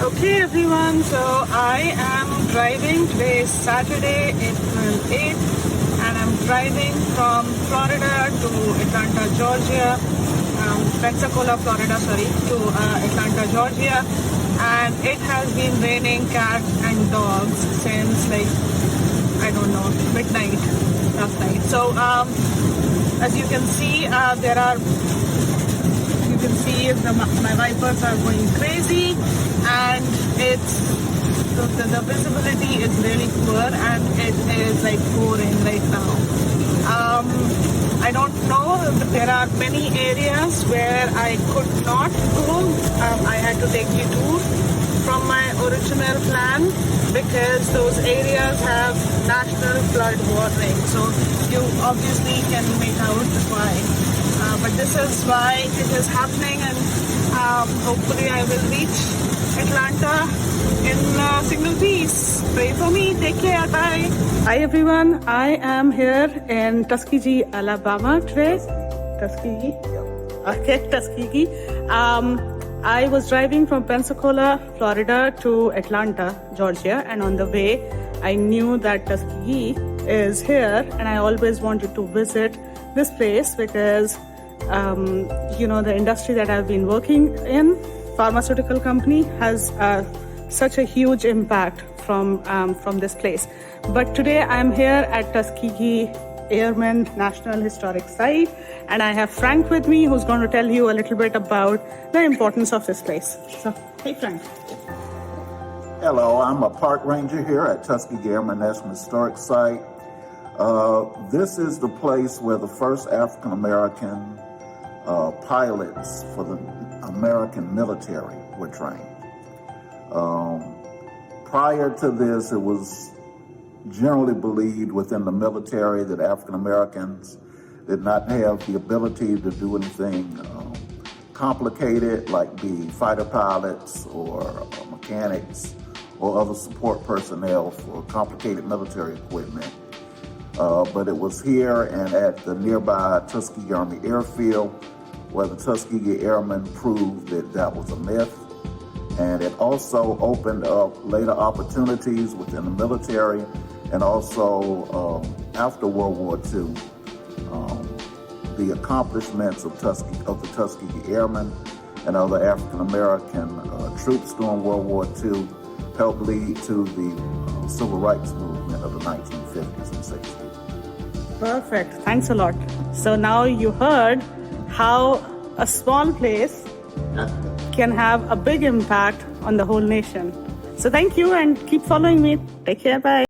Okay everyone, so I am driving. Today is Saturday, April 8th, and I'm driving from Florida to Atlanta, Georgia. Pensacola, Florida, sorry, to Atlanta, Georgia. And it has been raining cats and dogs since I don't know, midnight last night. So as you can see, my wipers are going crazy, and the visibility is really poor, and it is pouring right now. I don't know, there are many areas where I could not go. I had to take detour from my original plan because those areas have national flood warning. So you obviously can make out why. But this is why it is happening, and hopefully I will reach Atlanta in single piece. Pray for me. Take care. Bye. Hi everyone. I am here in Tuskegee, Alabama today. Tuskegee. Okay, Tuskegee. I was driving from Pensacola, Florida to Atlanta, Georgia, and on the way I knew that Tuskegee is here, and I always wanted to visit this place because the industry that I've been working in, pharmaceutical company, has such a huge impact from this place. But today I'm here at Tuskegee Airmen National Historic Site, and I have Frank with me, who's going to tell you a little bit about the importance of this place. So, hey Frank. Hello, I'm a park ranger here at Tuskegee Airmen National Historic Site. This is the place where the first African-American pilots for the American military were trained. Prior to this, it was generally believed within the military that African-Americans did not have the ability to do anything complicated, like be fighter pilots or mechanics or other support personnel for complicated military equipment. But it was here and at the nearby Tuskegee Army Airfield where the Tuskegee Airmen proved that that was a myth. And it also opened up later opportunities within the military and also after World War II. The accomplishments of the Tuskegee Airmen and other African-American troops during World War II helped lead to the civil rights movement of the 1950s and 60s. Perfect. Thanks a lot. So now you heard how a small place can have a big impact on the whole nation. So thank you, and keep following me. Take care. Bye.